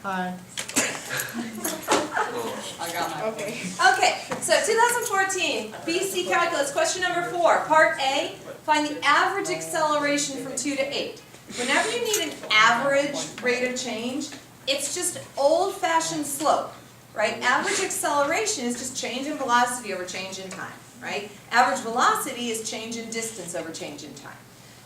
Hi. I got my. Okay. Okay, so 2014, BC Calculus, question number 4, Part A, find the average acceleration from 2 to 8. Whenever you need an average rate of change, it's just old-fashioned slope, right? Average acceleration is just change in velocity over change in time, right? Average velocity is change in distance over change in time.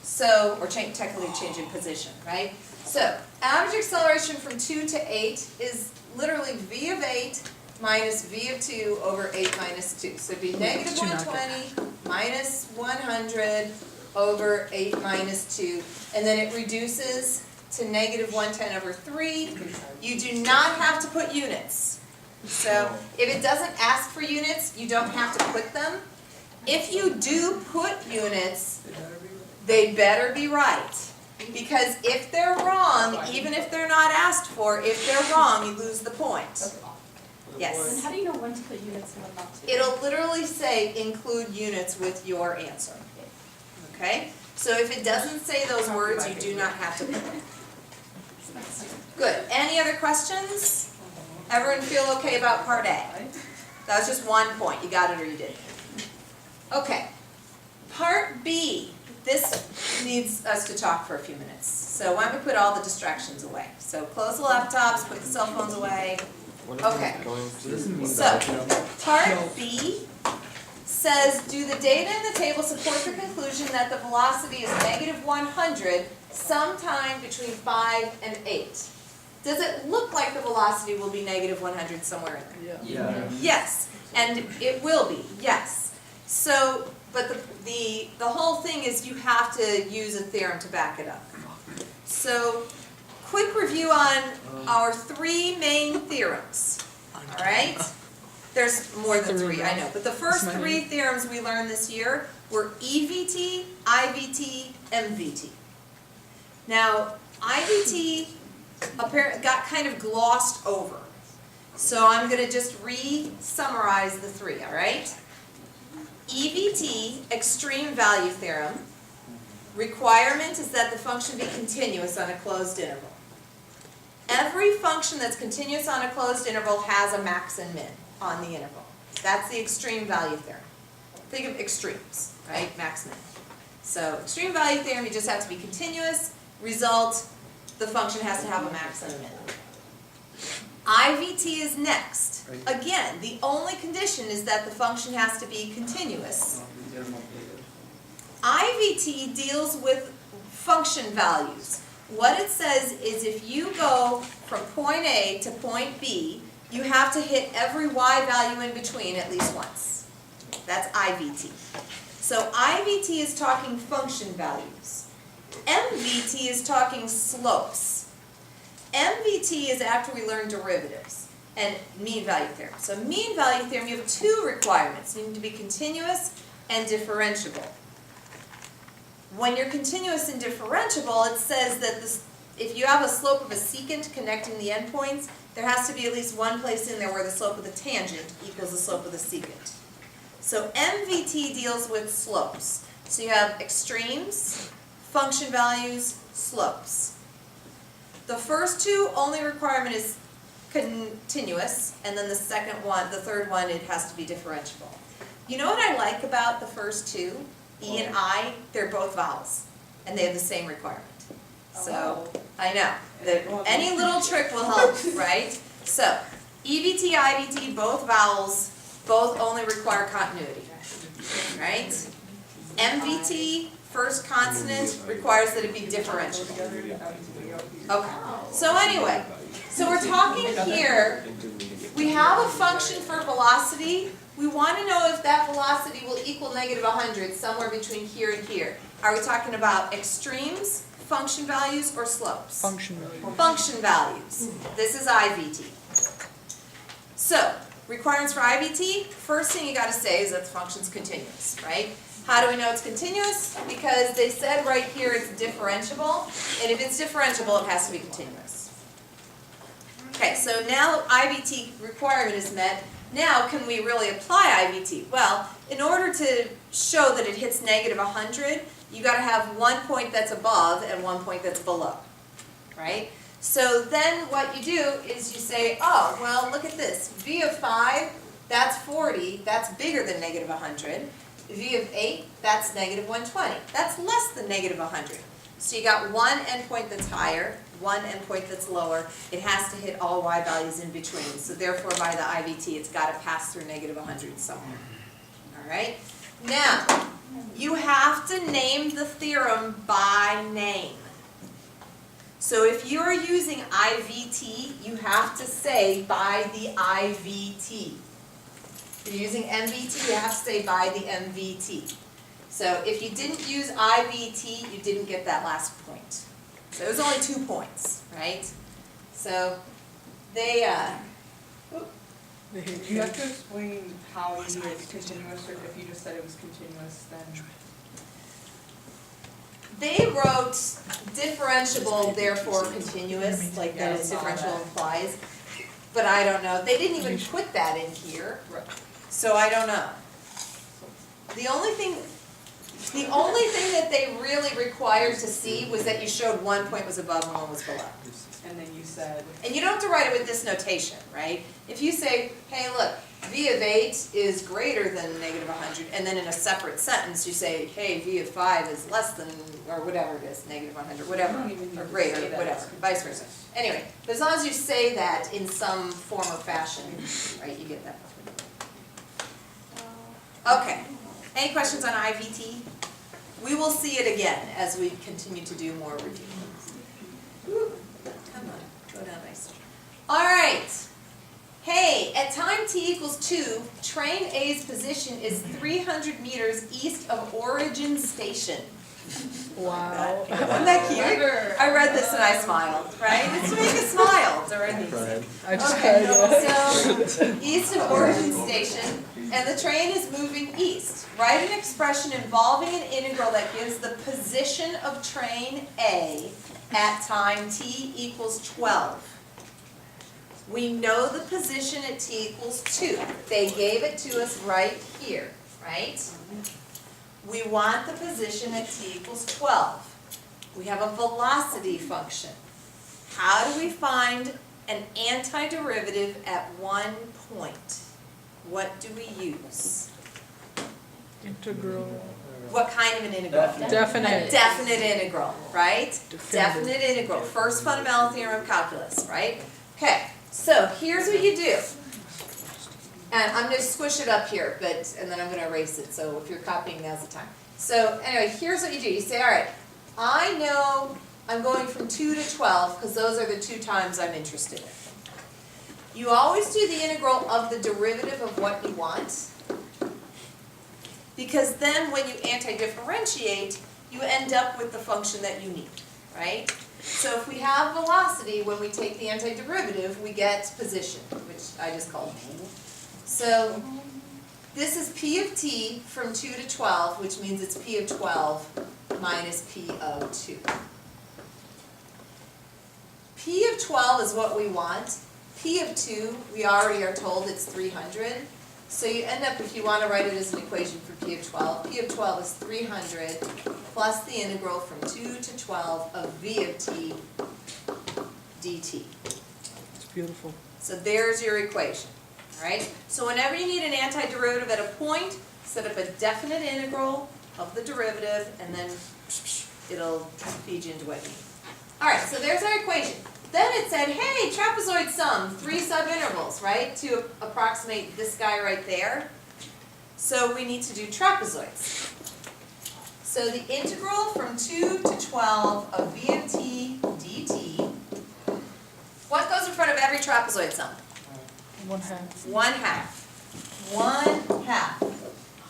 So, or technically change in position, right? So, average acceleration from 2 to 8 is literally v of 8 minus v of 2 over 8 minus 2. So it'd be negative 120 minus 100 over 8 minus 2. And then it reduces to negative 110 over 3. You do not have to put units. So if it doesn't ask for units, you don't have to put them. If you do put units, they better be right. Because if they're wrong, even if they're not asked for, if they're wrong, you lose the point. And Yes. how do you know when to put units and when not to? It'll literally say include units with your answer. Okay? So if it doesn't say those words, you do not have to put them. Good. Any other questions? Everyone feel okay about Part A? That was just one point. You got it or you didn't. Okay. Part B. This needs us to talk for a few minutes. So why don't we put all the distractions away? So close the laptops, put the cell phones away. Okay. So, Part B says, do the data in the table support the conclusion that the velocity is negative 100 sometime between 5 and 8? Does it look like the velocity will be negative 100 somewhere in there? Yeah. Yes, and it will be, yes. So, but the whole thing is you have to use a theorem to back it up. So, quick review on our 3 main theorems, all right? There's more than 3, I know, but the first 3 theorems we learned this year were EVT, IVT, MVT. Now, IVT apparently got kind of glossed over, so I'm going to just re-summarize the 3, all right? EVT, extreme value theorem, requirement is that the function be continuous on a closed interval. Every function that's continuous on a closed interval has a max and min on the interval. That's the extreme value theorem. Think of extremes, right? Max, min. So extreme value theorem, you just have to be continuous. Result, the function has to have a max and a min. IVT is next. Again, the only condition is that the function has to be continuous. IVT deals with function values. What it says is if you go from point A to point B, you have to hit every y value in between at least once. That's IVT. So IVT is talking function values. MVT is talking slopes. MVT is after we learn derivatives and mean value theorem. So mean value theorem, you have 2 requirements. You need to be continuous and differentiable. When you're continuous and differentiable, it says that if you have a slope of a secant connecting the endpoints, there has to be at least one place in there where the slope of the tangent equals the slope of the secant. So MVT deals with slopes. So you have extremes, function values, slopes. The first 2, only requirement is continuous, and then the third one, it has to be differentiable. You know what I like about the first 2? E and I, they're both vowels, and they have the same requirement. So, I know, that any little trick will help, right? So, EVT, IVT, both vowels, both only require continuity, right? MVT, first consonant, requires that it be differentiable. Okay, so anyway, so we're talking here, we have a function for velocity. We want to know if that velocity will equal negative 100 somewhere between here and here. Are we talking about extremes, function values, or slopes? Function value. Function values. This is IVT. So, requirements for IVT, first thing you got to say is that the function's continuous, right? How do we know it's continuous? Because they said right here it's differentiable, and if it's differentiable, it has to be continuous. Okay, so now IVT requirement is met. Now, can we really apply IVT? Well, in order to show that it hits negative 100, you got to have one point that's above and one point that's below, right? So then what you do is you say, oh, well, look at this. V of 5, that's 40, that's bigger than negative 100. V of 8, that's negative 120. That's less than negative 100. So you got one endpoint that's higher, one endpoint that's lower. It has to hit all y values in between. So therefore, by the IVT, it's got to pass through negative 100 somewhere. All right? Now, you have to name the theorem by name. So if you're using IVT, you have to say by the IVT. If you're using MVT, you have to say by the MVT. So if you didn't use IVT, you didn't get that last point. So it was only 2 points, right? So they, You have to explain how E is continuous, or if you just said it was continuous, then. they wrote differentiable, therefore continuous, like that is differential implies. But I don't know, they didn't even put that in here, so I don't know. The only thing that they really required to see was that you showed one point was above and one was below. And then you said. And you don't have to write it with this notation, right? If you say, hey, look, V of 8 is greater than negative 100, and then in a separate sentence you say, hey, V of 5 is less than, or whatever it is, negative 100, whatever, You don't even need or to greater, say that. whatever, vice versa. Anyway, but as long as you say that in some form or fashion, right, you get that. Okay, any questions on IVT? We will see it again as we continue to do more review. Whew, come on, go down nice. All right. Hey, at time t equals 2, train A's position is 300 meters east of origin station. Wow. Isn't that cute? I read this and I smiled, right? It's to make you smile during these. I just Okay, cried. so east of origin station, and the train is moving east. Write an expression involving an integral that gives the position of train A at time t equals 12. We know the position at t equals 2. They gave it to us right here, right? We want the position at t equals 12. We have a velocity function. How do we find an antiderivative at one point? What do we use? Integral. What kind of an integral? Definite. A definite integral, right? Definitive. Definite integral. First fundamental theorem of calculus, right? Okay, so here's what you do. And I'm going to squish it up here, and then I'm going to erase it, so if you're copying, now's the time. So anyway, here's what you do. You say, all right, I know I'm going from 2 to 12, because those are the 2 times I'm interested in. You always do the integral of the derivative of what you want, because then when you anti-differentiate, you end up with the function that you need, right? So if we have velocity, when we take the antiderivative, we get position, which I just called p. So this is p of t from 2 to 12, which means it's p of 12 minus p of 2. P of 12 is what we want. P of 2, we already are told it's 300. So you end up, if you want to write it as an equation for P of 12, P of 12 is 300 plus the integral from 2 to 12 of V of t dt. It's beautiful. So there's your equation, all right? So whenever you need an antiderivative at a point, set up a definite integral of the derivative, and then it'll feed you into what you need. All right, so there's our equation. Then it said, hey, trapezoid sum, 3 subintervals, right, to approximate this guy right there. So we need to do trapezoids. So the integral from 2 to 12 of v of t dt, what goes in front of every trapezoid sum? 1/2. 1/2. 1/2.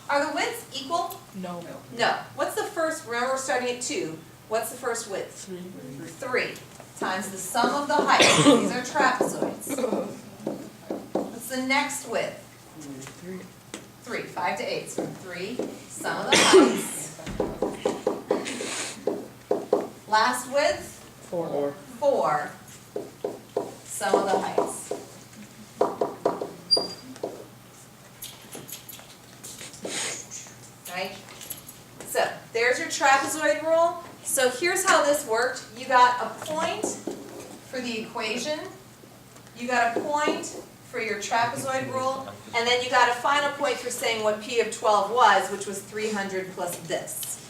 Are the widths equal? No. No. What's the first, remember we're starting at 2. What's the first width? 3. 3 times the sum of the heights. These are trapezoids. What's the next width? 3. 3. 5 to 8. So 3, sum of the heights. Last width? 4. 4, sum of the heights. Right? So there's your trapezoid rule. So here's how this worked. You got a point for the equation, you got a point for your trapezoid rule, and then you got a final point for saying what P of 12 was, which was 300 plus this,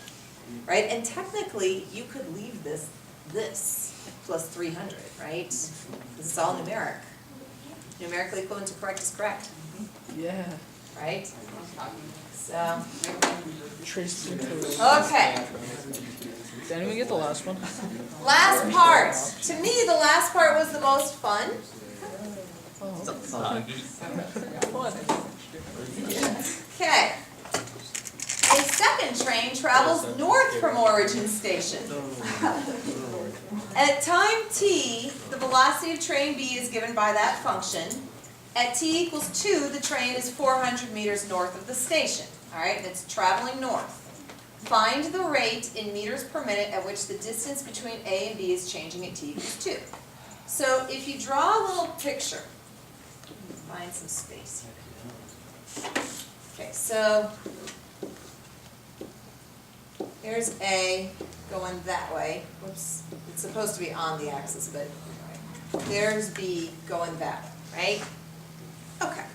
right? And technically, you could leave this plus 300, right? This is all numeric. Numerically equivalent to correct is correct, Yeah. right? So, Trace into it. okay. Didn't even get the last one. Last part. To me, the last part was the most fun. Okay. A second train travels north from origin station. At time t, the velocity of train B is given by that function. At t equals 2, the train is 400 meters north of the station. All right, and it's traveling north. Find the rate in meters per minute at which the distance between A and B is changing at t equals 2. So if you draw a little picture, find some space here. Okay, so here's A going that way. Whoops, it's supposed to be on the axis, but anyway. There's B going that way, right? Okay.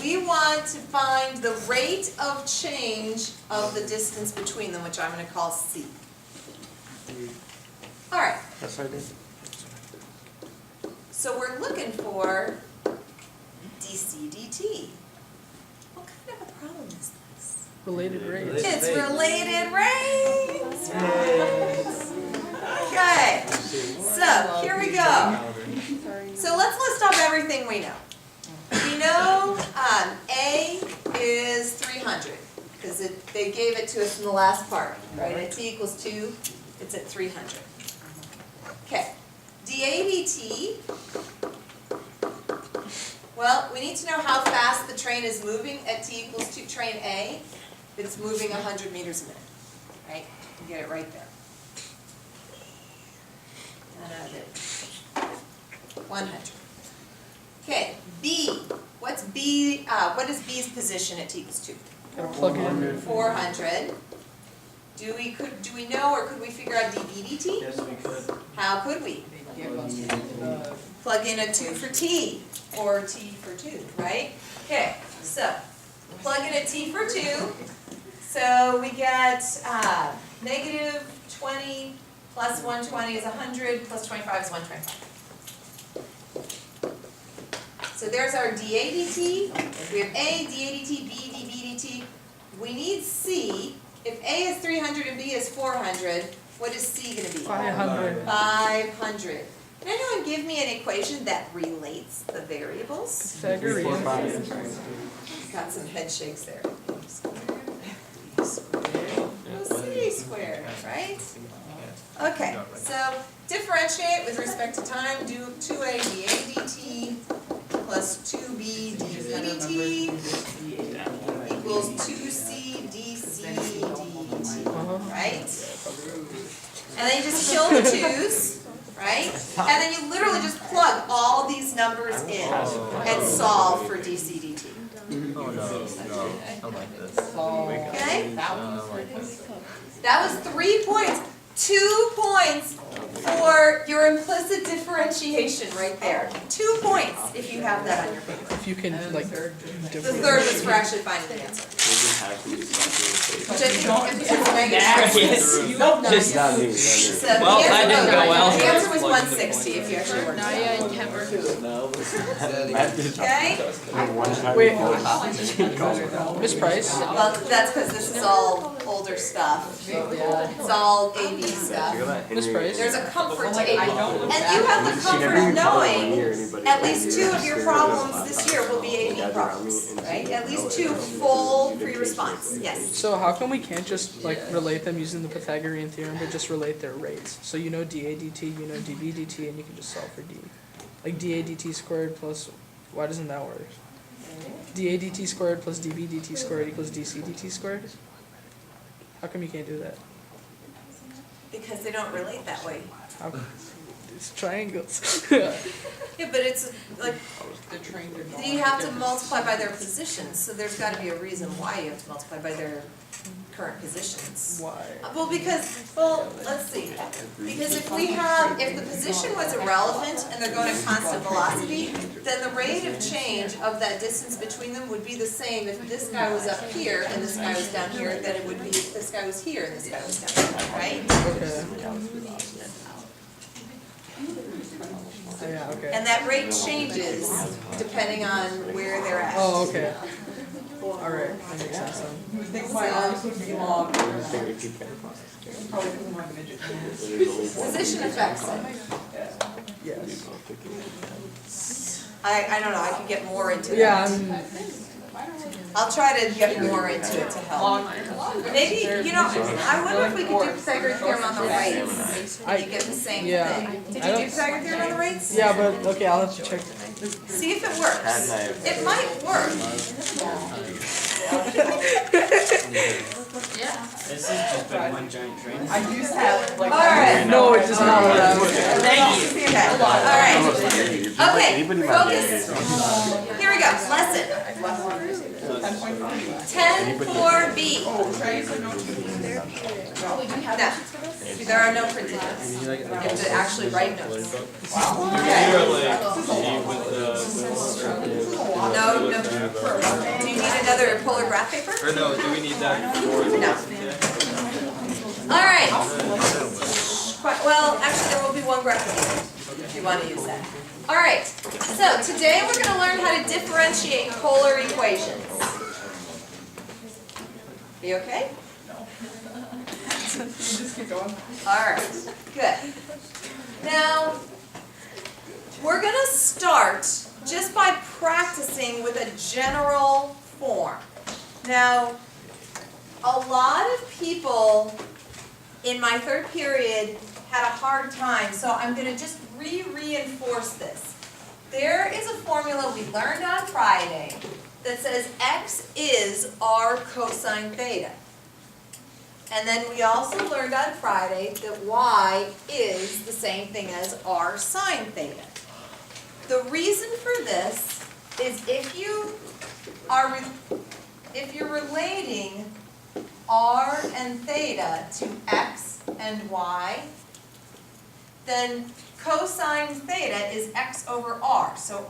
We want to find the rate of change of the distance between them, which I'm going to call C. All right. That's what I did. So we're looking for dc dt. What kind of a problem is this? Related rates. It's related rates. Okay, so here we go. So let's list off everything we know. We know A is 300, because they gave it to us in the last part, right? At t equals 2, it's at 300. Okay, dA dt, well, we need to know how fast the train is moving at t equals 2, train A. It's moving 100 meters a minute, right? You get it right there. And 100. Okay, B. What's B? What is B's position at t equals 2? Gotta plug it in. 400. Do we know, or could we figure out dB dt? Yes, we could. How could we? Plug in a 2 for t, or t for 2, right? Okay, so plug in a t for 2. So we get negative 20 plus 120 is 100, plus 25 is 125. So there's our dA dt. We have A, dA dt, B, dB dt. We need C. If A is 300 and B is 400, what is C going to be? 500. 500. Can anyone give me an equation that relates the variables? Pythagorean. Got some head shakes there. C squared, right? Okay, so differentiate with respect to time, do 2a dA dt plus 2b dB dt equals 2c dc dt, right? And then you just kill the 2's, right? And then you literally just plug all these numbers in and solve for dc dt. Oh no, I like this. Okay? That was 3 points. 2 points for your implicit differentiation right there. 2 points if you have that on your paper. If you can, like, The third was for actually finding the answer. Which I think is Megan's. No, Just not me. So Well, the that answer- didn't go well. The answer was 160 if you actually worked it out. Wait, Miss Price? Well, that's because this is all older stuff. It's all AB stuff. Miss Price? There's a comfort to AB. And you have the comfort of knowing at least 2 of your problems this year will be AB problems, right? At least 2 full free response, yes. So how come we can't just like relate them using the Pythagorean theorem, but just relate their rates? So you know dA dt, you know dB dt, and you can just solve for d. Like dA dt squared plus, why doesn't that work? dA dt squared plus dB dt squared equals dC dt squared? How come you can't do that? Because they don't relate that way. How, it's triangles. Yeah, but it's like, you have to multiply by their positions, so there's gotta be a reason why you have to multiply by their current positions. Why? Well, let's see, because if the position was irrelevant and they're going at constant velocity, then the rate of change of that distance between them would be the same if this guy was up here and this guy was down here, than it would be if this guy was here and this guy was down here, right? Okay. Oh, yeah, okay. And that rate changes depending on where they're at. Oh, okay. Alright, that makes sense then. You would think my arms would be long. Probably because I'm like a midget. Position affects it. Yes. I don't know, I could get more into Yeah, that. I'll try to get more into it to help. Maybe, I wonder if we could do Pythagorean theorem on the rates, and you get the same yeah. thing. Did I you do don't- Pythagorean theorem on the rates? Yeah, but, okay, I'll have to check. See if it works. It might work. This has just been one giant train. I used to have like. Alright. No, it does not allow. Thank you. Okay, alright. Okay, focus. Here we go, lesson. 10-4B. No, there are no printed notes. You have to actually write notes. No. Do you need another polar graph paper? Or no, do we need that for? No. Alright. Well, actually, there will be one graph paper if you want to use that. Alright, so today we're going to learn how to differentiate polar equations. You okay? You just keep going. Alright, good. Now, we're going to start just by practicing with a general form. Now, a lot of people in my third period had a hard time, so I'm going to just reinforce this. There is a formula we learned on Friday that says x is r cosine theta. And then we also learned on Friday that y is the same thing as r sine theta. The reason for this is if you're relating r and theta to x and y, then cosine theta is x over r. So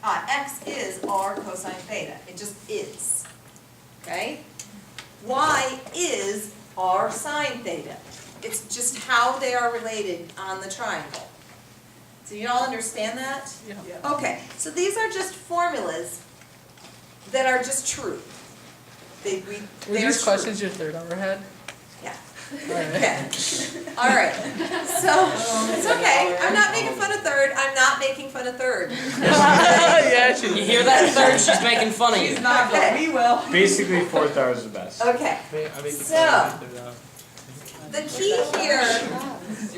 x is r cosine theta. It just is. Okay? Y is r sine theta. It's just how they are related on the triangle. So you all understand that? Yeah. Okay, so these are just formulas that are just true. Were They're these true. questions your third hour had? Yeah. Alright. Okay. All right. So it's okay. I'm not making fun of third. I'm not making fun of third. Yeah, she You hear that, third? She's making fun of you. He's not, but we will. Basically, fourth hour is the best. Okay. So the key here,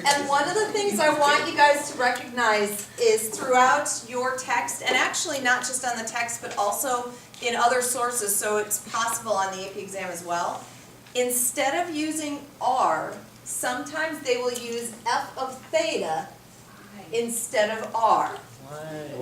and one of the things I want you guys to recognize is throughout your text, and actually not just on the text, but also in other sources, so it's possible on the AP exam as well. Instead of using r, sometimes they will use f of theta instead of r.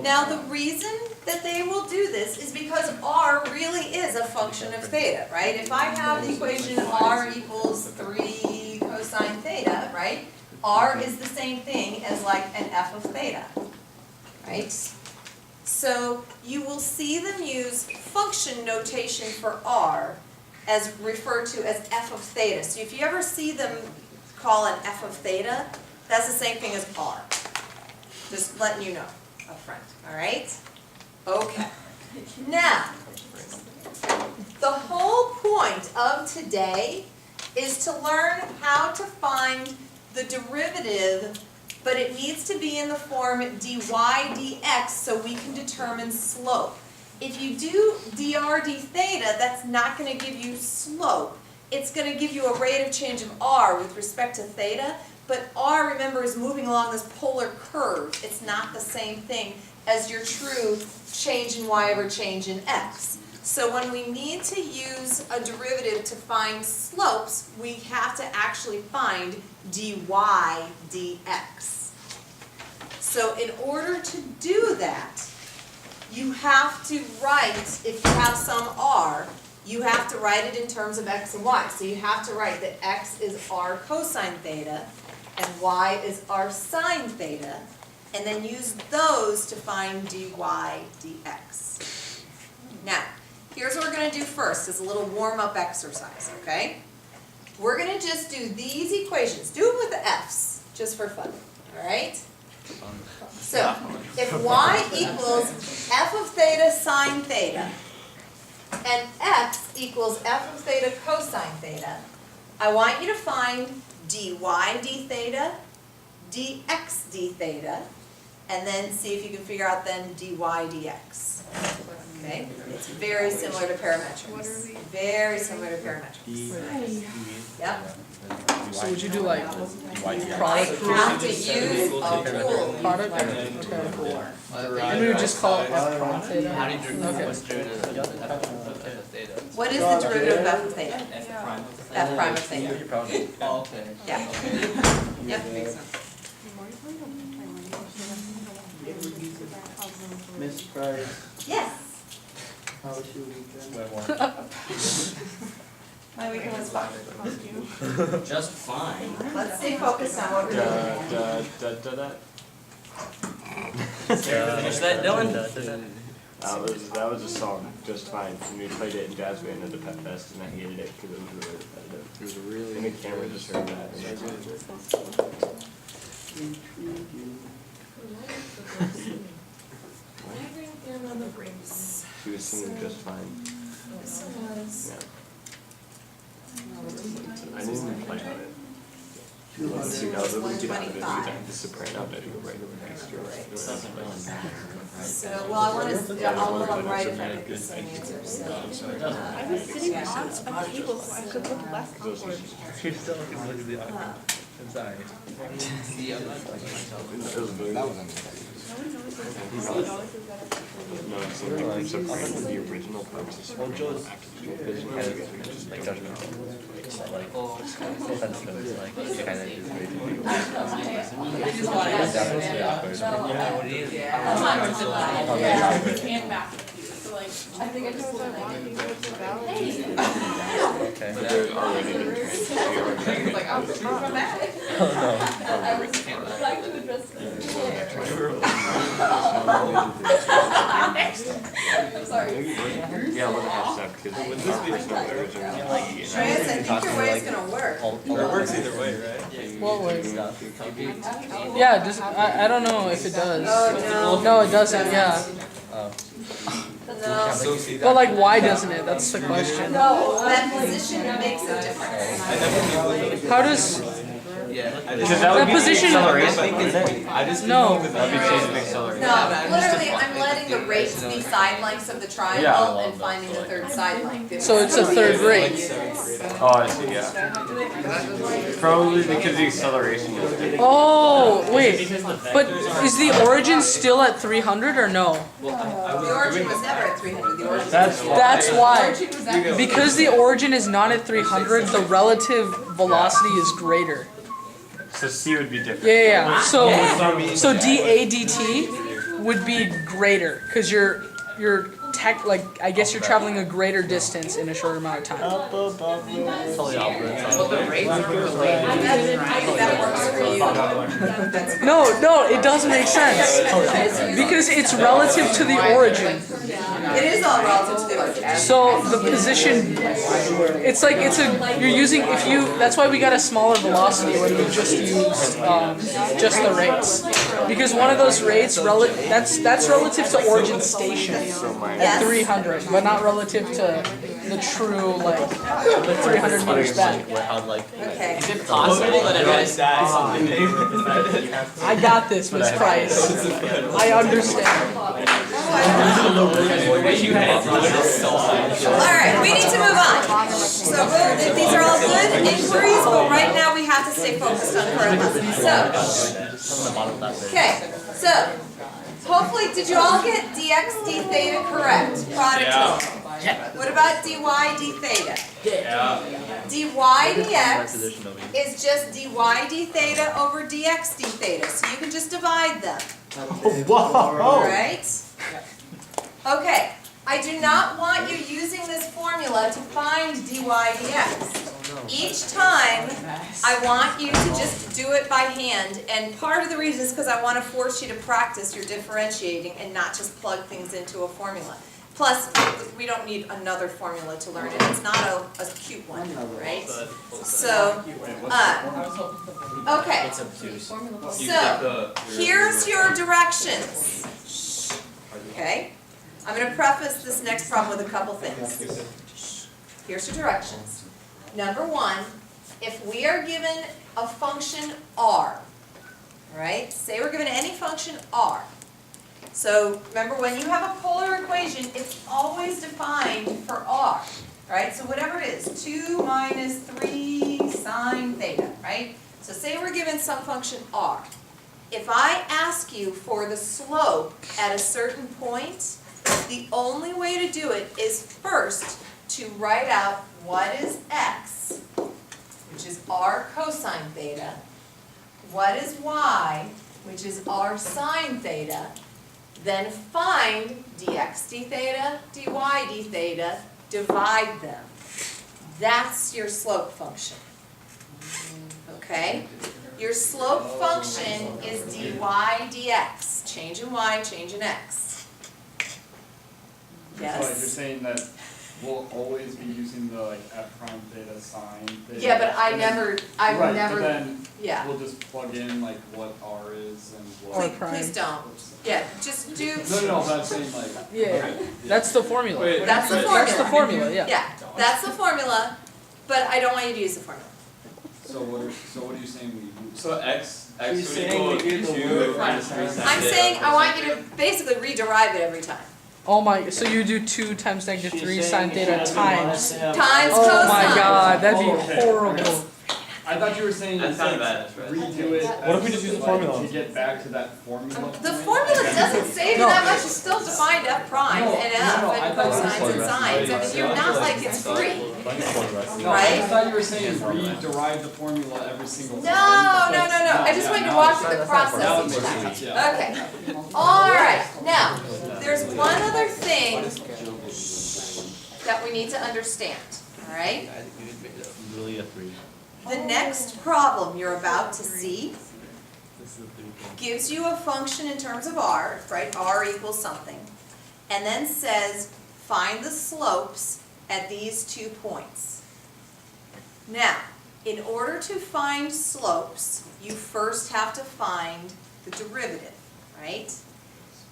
Now the reason that they will do this is because r really is a function of theta, right? If I have the equation r equals 3 cosine theta, right? R is the same thing as like an f of theta, right? So you will see them use function notation for r as referred to as f of theta. So if you ever see them call an f of theta, that's the same thing as r. Just letting you know up front, all right? Okay. Now, the whole point of today is to learn how to find the derivative, but it needs to be in the form dy dx so we can determine slope. If you do dr d theta, that's not going to give you slope. It's going to give you a rate of change of r with respect to theta, but r, remember, is moving along this polar curve. It's not the same thing as your true change in y over change in x. So when we need to use a derivative to find slopes, we have to actually find dy dx. So in order to do that, you have to write, if you have some r, you have to write it in terms of x and y. So you have to write that x is r cosine theta and y is r sine theta, and then use those to find dy dx. Now, here's what we're gonna do first, as a little warm-up exercise, okay? We're gonna just do these equations, do it with the f's, just for fun, all right? So, if y equals f of theta sine theta, and x equals f of theta cosine theta, I want you to find dy d theta, dx d theta, and then see if you can figure out then dy dx. Okay? It's very similar to parametrics. Very similar to parametrics. Yep. So would you do like I product have to use a rule. product? Okay. And we would just call it f prime theta. How do you do Okay. what's derivative of theta? What is the derivative of f of theta? F prime of theta. F prime of theta. Oh, okay. Yeah. Yep, makes sense. Miss Price, Yes. how was your weekend? My weekend was fun. Just fine. Let's stay focused on what we're doing. Finish that, Dylan? That was a song, Just Fine, and we played it in Jazz Band at the Pet Fest, and I hated it because it was really repetitive. It was a really. And the camera just heard that. And she was singing Just Fine. Yeah. I didn't even play on it. I was able to get out of it because I had the soprano note to go right over next to it. Doesn't really matter, right? So, well, I want to, I'll write if I get the same answer, so. I was sitting on a table so I could look left awkward. You still can look at the inside. See, I'm not like myself. No, it seemed like the soprano, the original purpose. Well, Joe's Vision kind was of just like judgmental. Like, Oh, sensitive, it's like, you kind of just wait to do. I just want That's definitely awkward. yeah, what it is. and back. So like, I think I just like walking towards the valley. Okay. But they're already been trained. Like, I'm dramatic. Oh, I was like to address I'm sorry. Yeah, a little half step because would this be originally Shreyas, I think your way is gonna work. no. It works either way, right? What way? Yeah, just I don't know if it does. Oh, No, it doesn't. Yeah. Oh. No. But like, why doesn't it? That's the question. No, that position makes a difference. How does Yeah. Because that would that be position? I just No. That'd be changing the acceleration. No, literally, I'm letting the rates be side lengths of the triangle and finding the third side length. So it's a third rate. Oh, I see, yeah. Probably because the acceleration is different. Oh, wait. But is the origin still at 300 or no? The origin was never at 300, the origin. That's That's why. Because the origin is not at 300, the relative velocity is greater. So C would be different. Yeah. So dA dt would be greater because you're I guess you're traveling a greater distance in a shorter amount of time. Totally opposite. But the rates are related. That works for you. No, it doesn't make sense because it's relative to the origin. It is all relative to the origin. So the position, it's like you're using that's why we got a smaller velocity when we just used just the rates, because one of those rates that's relative to origin station at 300, but not relative to the true like 300 meters back. Okay. Is it possible that it has I got this, Miss Price. I understand. Alright, we need to move on. So these are all good inquiries, but right now we have to stay focused on current lessons. Okay, so hopefully, did you all get dx d theta correct? Product rule. What about dy d theta? dy dx is just dy d theta over dx d theta, so you can just divide them. Right? Okay, I do not want you using this formula to find dy dx. Each time, I want you to just do it by hand, and part of the reason is because I want to force you to practice your differentiating and not just plug things into a formula. Plus, we don't need another formula to learn it, it's not a cute one, right? So, okay, It's obtuse. so, here's your directions. Okay? I'm gonna preface this next problem with a couple things. Here's your directions. Number one, if we are given a function r, right? Say we're given any function r. So remember, when you have a polar equation, it's always defined for r, right? So whatever it is, 2 minus 3 sine theta, right? So say we're given some function r. If I ask you for the slope at a certain point, the only way to do it is first to write out what is x, which is r cosine theta, what is y, which is r sine theta, then find dx d theta, dy d theta, divide them. That's your slope function. Okay? Your slope function is dy dx, change in y, change in x. So like you're Yes? saying that we'll always be using the like f prime theta sine theta. Yeah, but and then- I've Right, never, but then yeah. we'll just plug in like what r is and Or what. Please, prime. please don't. Yeah, just do, No, but I'm saying like. Yeah, that's the formula. Wait, that's the That's the formula. formula, yeah. Yeah, that's the formula, but I don't want you to use the formula. So what are you saying we use? So x She's would saying equal we do the 2 word minus 3 right. sine I'm theta saying I want you cosine to basically rederive it every time. Oh my, so you do 2 times negative 3 sine theta times. Times Oh my cosine. god, that'd be Okay. horrible. I thought you were saying That's it's not like bad, that's right. redo it. What if we just use the like, formula? To get back to that formula. The point? formula doesn't save you that much, it's still defined f prime No, and f no, I and thought cosines and sines, I mean, you're not like it's free. No, right? I thought you were saying rederive the formula every single No, time. no, I just want you to walk through the process That would each make time. sense, yeah. Okay, alright, now, there's one other thing that we need to understand, alright? Really a 3. The next problem you're about to see gives you a function in terms of r, right, r equals something, and then says, find the slopes at these 2 points. Now, in order to find slopes, you first have to find the derivative, right?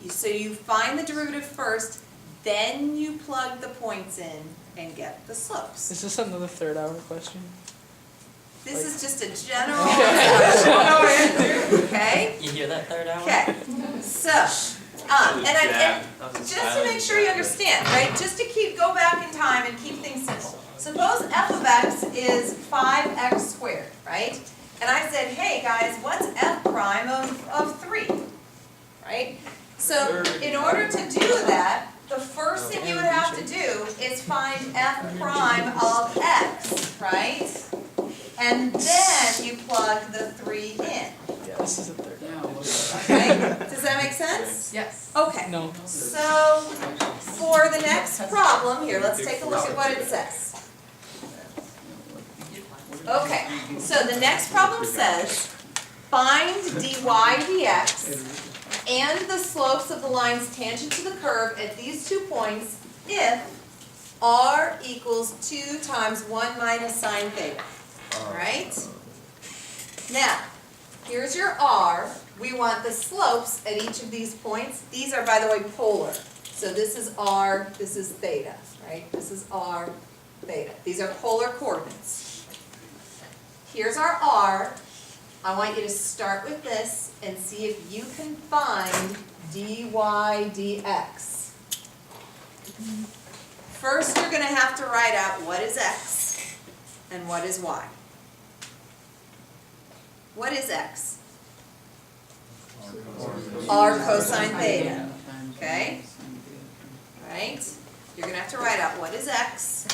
So you find the derivative first, then you plug the points in and get the slopes. Is this another third hour question? This is just a general discussion, okay? You hear that third hour? Okay, so, and just to make sure you understand, right, just to go back in time and keep things simple. Suppose f of x is 5x squared, right? And I said, hey guys, what's f prime of 3, right? So, in order to do that, the first thing you would have to do is find f prime of x, right? And then you plug the 3 in, Yeah, this is a third hour. okay? Does that make sense? Yes. Okay, No. so for the next problem, here, let's take a look at what it says. Okay, so the next problem says, find dy dx and the slopes of the lines tangent to the curve at these 2 points if r equals 2 times 1 minus sine theta. Alright? Now, here's your r. We want the slopes at each of these points. These are, by the way, polar. So this is r, this is theta, right? This is r, theta. These are polar coordinates. Here's our r. I want you to start with this and see if you can find dy dx. First, you're going to have to write out what is x and what is y. What is x? R cosine theta, okay? Right? You're going to have to write out what is x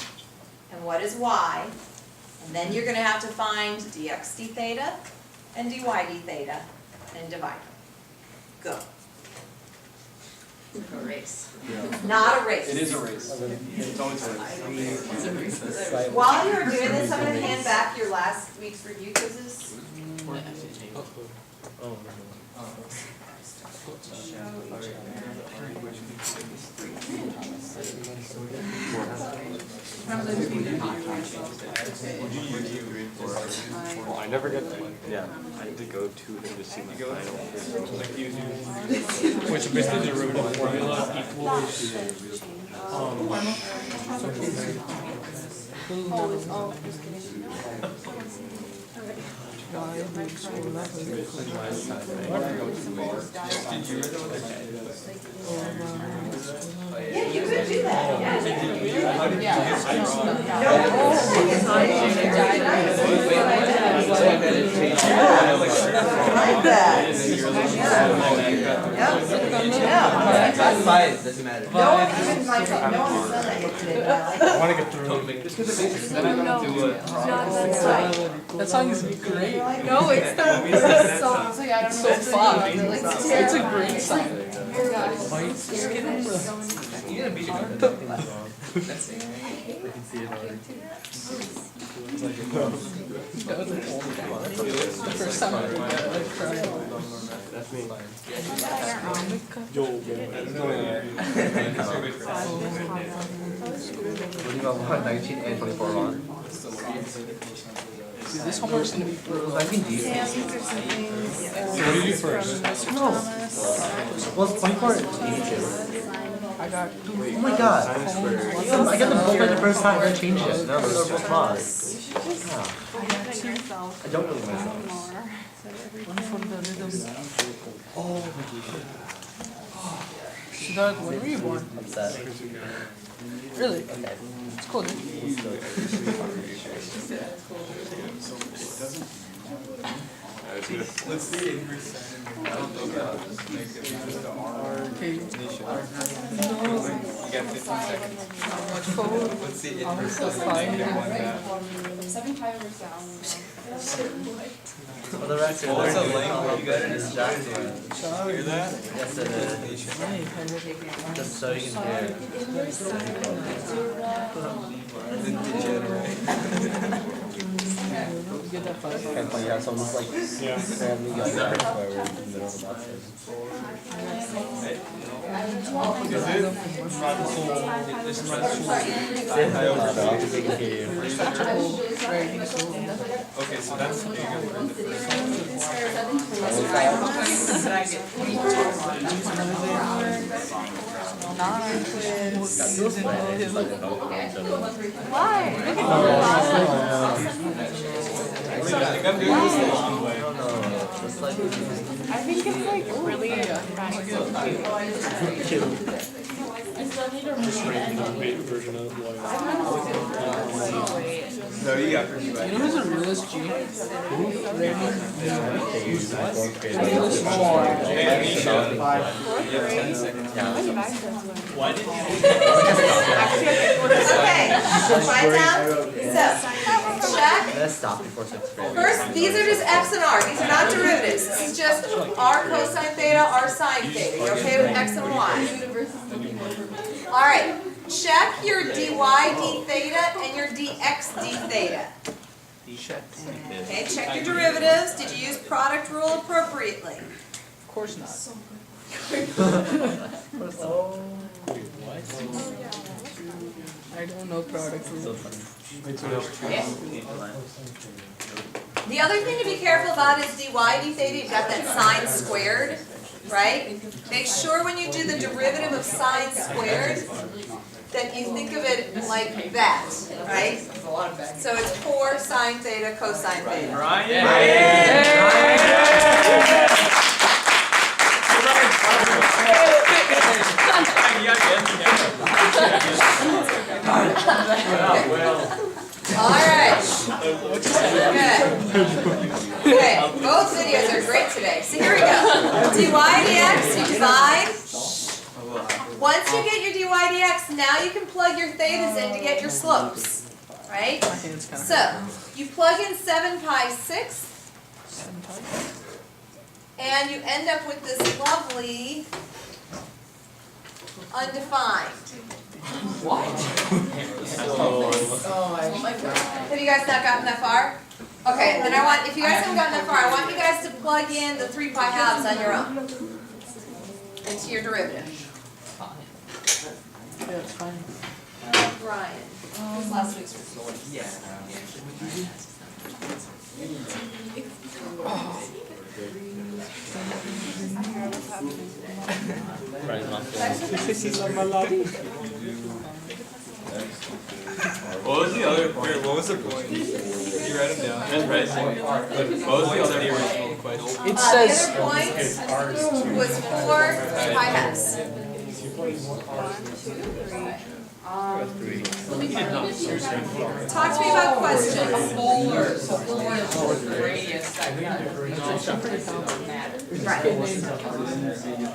and what is y, and then you're going to have to find dx d theta and dy d theta and divide them. Go. race. Not a race. It is a race. It's always a race. While you're doing this, I'm gonna hand back your last week's review quizzes. Well, I never got to, yeah, I had to go to him to see my final. Which basically derivative formula equals Yeah, you could do that, That's fine, doesn't matter. No one even might, no one has done that yet today, but I like I wanna get through it. That song is great. No, it's the worst song. It's like, I don't know So what to fun. do. Like, it's It's a terrible. great song. You're gonna beat it. That's it. The first time I heard that, I cried. That's me. What do you want, 19 and 24 on? Dude, this homework's gonna be brutal. I can do it. Sam, these are some things. So what do you do first? Well, it's 24 and 82. I got Oh my god. I got the book for the first time, I changed it. No, there's no applause. I don't know myself. Siddharth, when were you born? Upset. Really? It's cool, dude. Let's see it in percent. I don't think I'll just make it just the R. Okay. You got 15 seconds. How much forward? Let's see it in How much percent. five? Get one back. 75 or so. For the record, What's the there's length no you got in is this Jackson. Hear that? Yes, it is. Just so you can hear. Get that five. Kind of funny how someone's like family got back while we're in the middle of the bus. I'll just take it here. Okay, so that's Why? Look at I think I'm doing this the long way. I think it's like really No, you got first. You know who's a realist G? Why did you? Okay, quiet down. So, check. Let's stop before 6th grade. First, these are just X and R. These are not derivatives. This is just R cosine theta, R sine theta. You okay with X and Y? All right. Check your dy d theta and your dx d theta. Okay, check your derivatives. Did you use product rule appropriately? Of course not. I don't know product rule. The other thing to be careful about is dy d theta, you've got that sine squared, right? Make sure when you do the derivative of sine squared that you think of it like that, right? So it's 4 sine theta cosine theta. Alright. Good. Okay, both videos are great today. So here we go. dy dx, you divide. Once you get your dy dx, now you can plug your thetas in to get your slopes. Right? My hand's kind of So, you plug in 7 pi 6, and you end up with this lovely undefined. Oh my god. Have you guys not gotten that far? Okay, then I want, if you guys haven't gotten that far, I want you guys to plug in the 3 pi halves on your own into your derivative. Yeah, it's fine. Brian, who's last week's result? What was the other, what was the point? Did you write them down? That's right. What was the other original question? It The says, other point was 4 pi halves. Talk to me about questions. Right.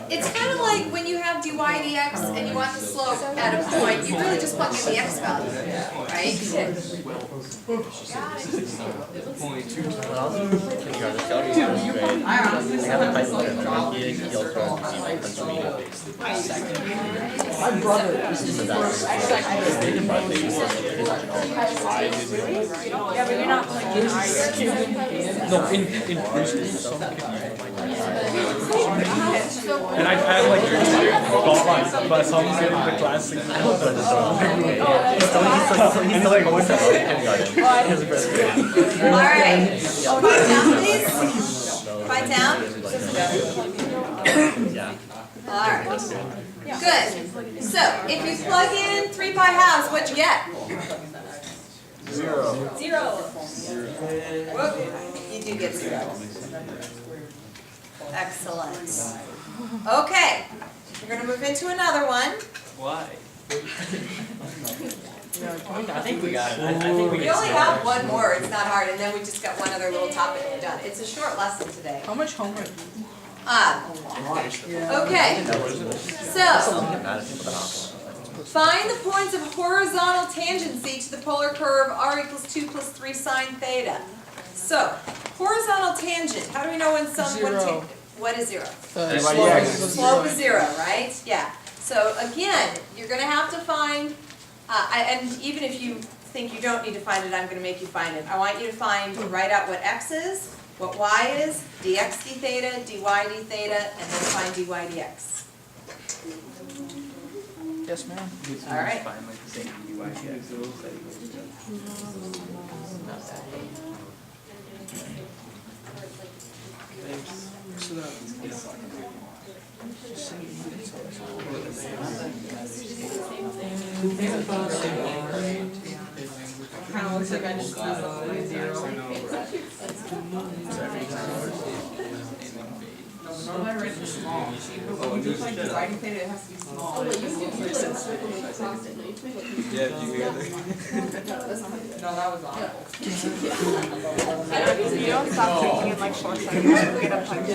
It's kind of like when you have dy dx and you want the slope at a point, you really just plug in the x value, right? my brother, this is the first, Yeah, but you're not plugging No, in person. And I had like but someone said in the class like, he's like, what's that? Alright, quiet down please. Quiet down. Alright, good. So, if you plug in 3 pi halves, what'd you get? 0. Whoop, you do get 0. Excellent. Okay, we're gonna move into another one. Why? I think we got it. I think We only have one more, it's not hard, and then we just got one other little topic and we're done. It's a short lesson today. how much homework? Okay, so, find the points of horizontal tangency to the polar curve r equals 2 plus 3 sine theta. So, horizontal tangent, how do we know when Zero. what is 0? The Slope is 0, right? Yeah. So again, you're gonna have to find, and even if you think you don't need to find it, I'm gonna make you find it. I want you to write out what x is, what y is, dx d theta, dy d theta, and then find dy dx. Yes, ma'am. All right. So that, Kind of looks like I just put a 0. No, normally I write it small. But when you like dividing theta, it has to be small. Yeah, do you hear that? No, that was awful. You don't stop thinking in like 4 seconds, you get up like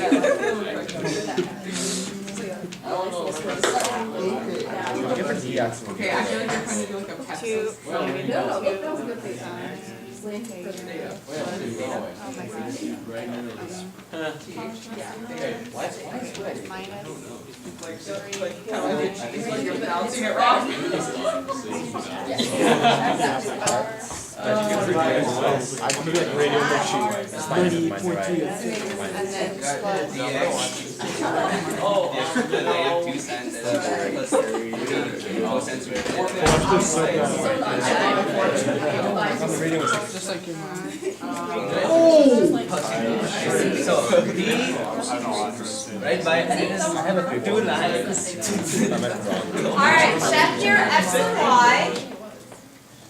Okay, I feel like you're trying to do like a pep. 2, slant theta. You're pronouncing it wrong. I can be like radio sheet. It's 90.3. And then plus Oh, I have 2 cents plus 3. 4 cents. On the radio it's like, just like your mom. So, D, right by this, I have a 2 lines. Alright, check your x and y.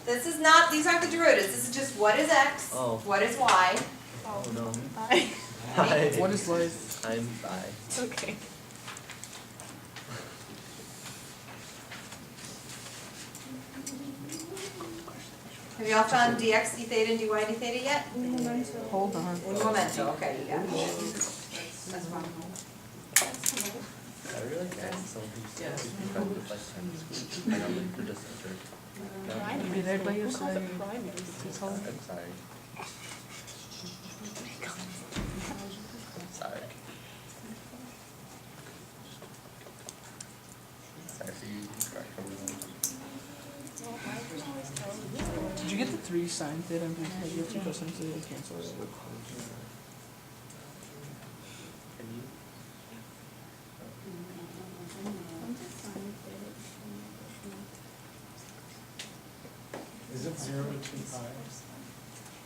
This is not, these aren't the derivatives, this is just what is x, what is y. oh no. Bye. What is life? I'm bi. Okay. Have y'all found dx d theta and dy d theta yet? Hold on. In momento, okay, you got it. That's fine. I really like some Be there by your side. I'm sorry. Sorry. Sorry for you. 3 sine theta and negative 2 cosine theta cancel it. Is it 0 to 2 pi?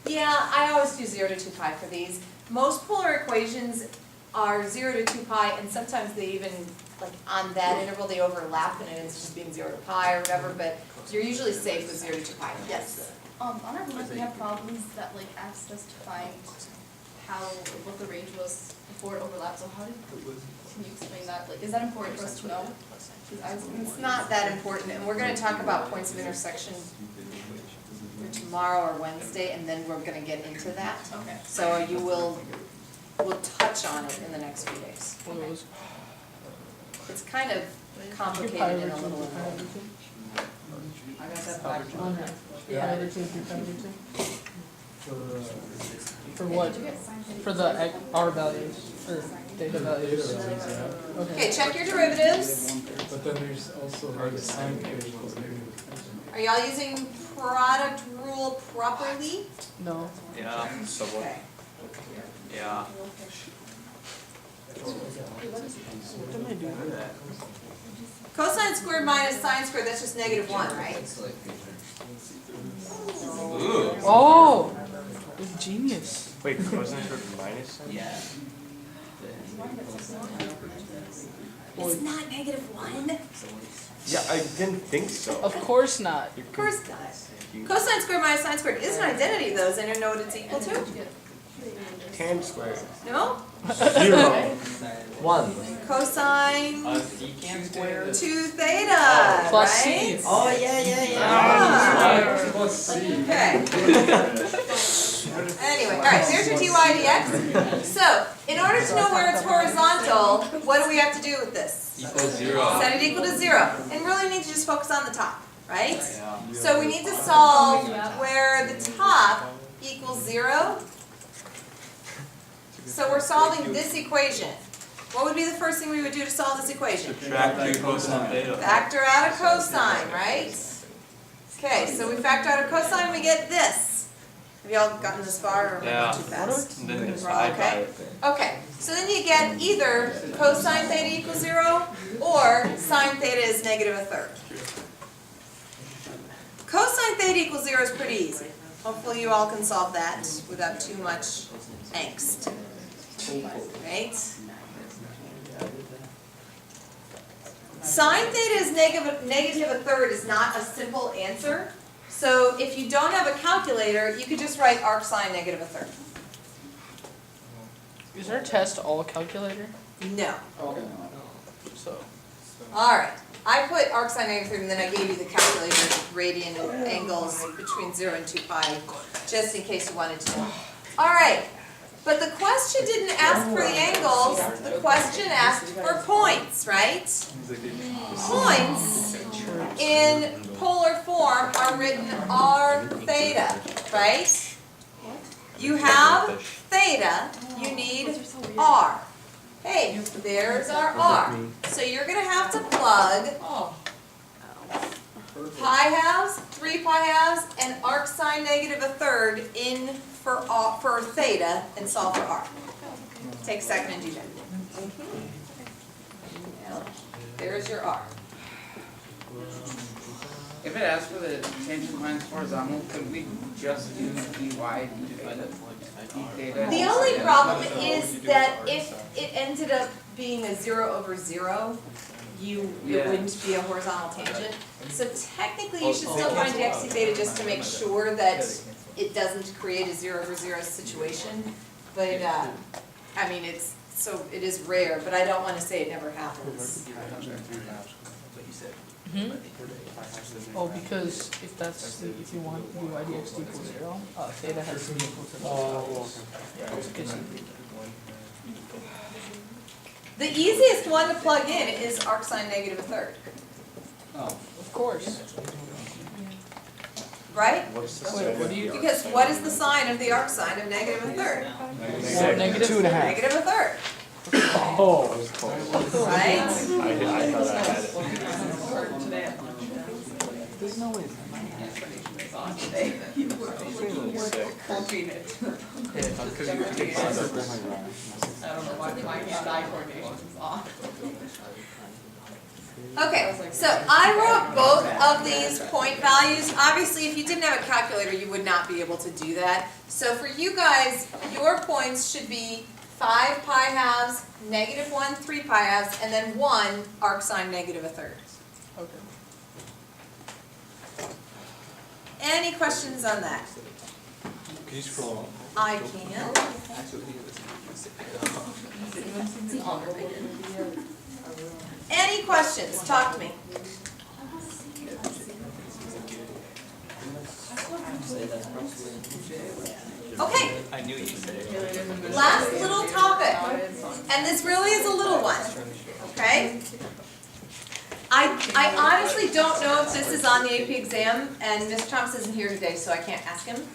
Yeah, I always do 0 to 2 pi for these. Most polar equations are 0 to 2 pi, and sometimes they even, like on that interval, they overlap and it ends just being 0 to pi or whatever, but you're usually safe with 0 to 2 pi. Yes? On our board, we have problems that like asked us to find what the range was before it overlapped, so can you explain that? Like, is that important for us to know? 'Cause It's not that important, and we're gonna talk about points of intersection tomorrow or Wednesday, and then we're gonna get into that. Okay. So we'll touch on it in the next few days. What was It's kind of complicated in a little bit. I got that back. pi over 2 through pi over 2? For what? For the R values, or theta values? Okay, check your derivatives. But then there's also like sine theta equals negative. Are y'all using product rule properly? No. Yeah, so what, Okay. yeah. What did I do with that? Cosine squared minus sine squared, that's just -1, right? Ooh. Oh! It's genius. Wait, cosine squared minus sign? Yeah. It's not -1? Yeah, I didn't think so. Of course not. Of course not. Cosine squared minus sine squared is an identity though, does anyone know what it's equal to? Tan squared. No? 0. 1. Cosine Secant squared. 2 theta, Plus right? C. Oh, yeah. Ah. Plus C. Okay. Anyway, alright, there's your dy dx. So, in order to know where it's horizontal, what do we have to do with this? Equals 0. Set it equal to 0. And really need to just focus on the top, right? Yeah. So we need to solve where the top equals 0. So we're solving this equation. What would be the first thing we would do to solve this equation? Subtract 2 cosine theta. Factor out a cosine, right? Okay, so we factor out a cosine, we get this. Have y'all gotten this far or am I going too fast? And then divide by Okay. it. Okay, so then you get either cosine theta equals 0 or sine theta is -1/3. Cosine theta equals 0 is pretty easy. Hopefully you all can solve that without too much angst. Right? Sine theta is -1/3 is not a simple answer. So if you don't have a calculator, you could just write arc sine -1/3. Is our test all calculator? No. So. Alright, I put arc sine -3 and then I gave you the calculator radian angles between 0 and 2 pi, just in case you wanted to know. Alright, but the question didn't ask for the angles, the question asked for points, right? Points in polar form are written r theta, right? You have theta, you need r. Hey, there's our r. So you're gonna have to plug pi halves, 3 pi halves, and arc sine -1/3 in for theta and solve for r. Take a second and do that. There's your r. If it asks for the tangent minus horizontal, could we just use dy theta? The only problem is that if it ended up being a 0/0, it wouldn't be a horizontal tangent. So technically, you should still find dx theta just to make sure that it doesn't create a 0/0 situation. But, I mean, it is rare, but I don't want to say it never happens. Oh, because if you want dy dx equals 0, theta has to be equal to the values. The easiest one to plug in is arc sine -1/3, Of course. right? Wait, what do you? Because what is the sign of the arc sine of -1/3? Negative 2.5. -1/3, Oh. right? I thought I had it. There's no way. on today. Working it. I don't know why my hand-eye coordination is off. Okay, so I wrote both of these point values. Obviously, if you didn't have a calculator, you would not be able to do that. So for you guys, your points should be 5 pi halves, -1 3 pi halves, and then 1 arcsine -1/3. Okay. Any questions on that? Can you scroll on? I can. Any questions? Talk to me. Okay, I knew you'd say it. last little topic, and this really is a little one, okay? I honestly don't know if this is on the AP exam, and Mr. Thomas isn't here today, so I can't ask him,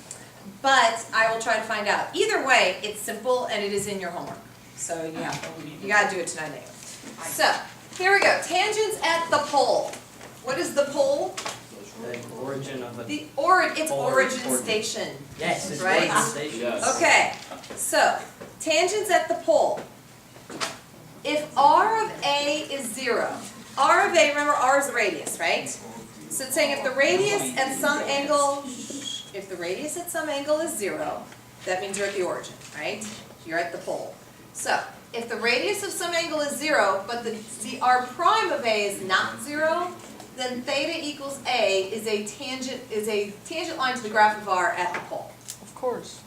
but I will try to find out. Either way, it's simple and it is in your homework, so you gotta do it tonight anyway. So, here we go, tangents at the pole. What is the pole? The origin of a. It's origin station. Yes, it's Right? origin station. Yes. Okay, so, tangents at the pole. If R of A is 0, R of A, remember R is the radius, right? So it's saying if the radius at some angle is 0, that means you're at the origin, right? You're at the pole. So, if the radius of some angle is 0, but the R prime of A is not 0, then theta equals A is a tangent line to the graph of R at the pole. Of course.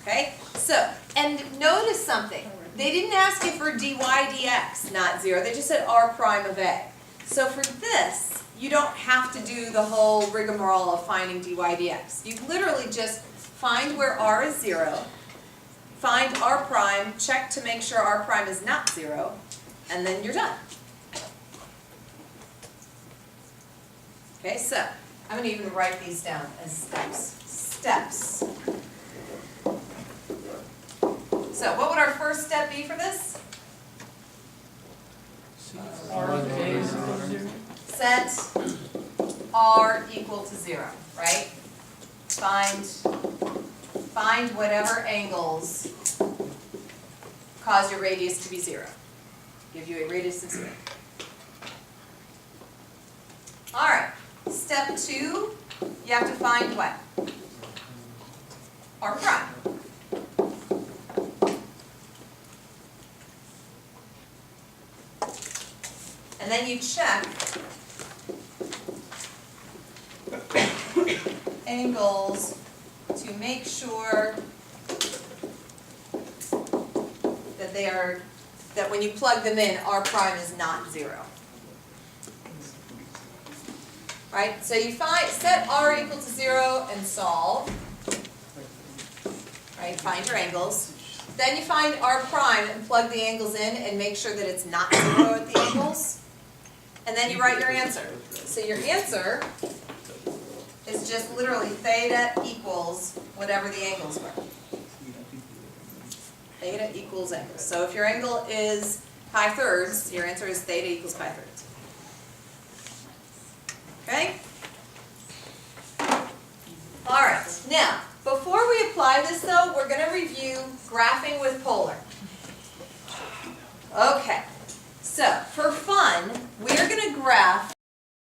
Okay, so, and notice something. They didn't ask you for dy dx, not 0. They just said R prime of A. So for this, you don't have to do the whole rigmarole of finding dy dx. You literally just find where R is 0, find R prime, check to make sure R prime is not 0, and then you're done. Okay, so I'm going to even write these down as steps. Steps. So what would our first step be for this? Set R equal to 0, right? Find whatever angles cause your radius to be 0. Give you a radius of 0. All right. Step 2, you have to find what? R prime. And then you check angles to make sure that when you plug them in, R prime is not 0. Right, so you set R equal to 0 and solve. Right, find your angles. Then you find R prime and plug the angles in and make sure that it's not 0 at the angles. And then you write your answer. So your answer is just literally theta equals whatever the angles were. Theta equals angles. So if your angle is pi thirds, your answer is theta equals pi thirds. Okay? All right, now, before we apply this though, we're going to review graphing with polar. Okay, so for fun, we're going to graph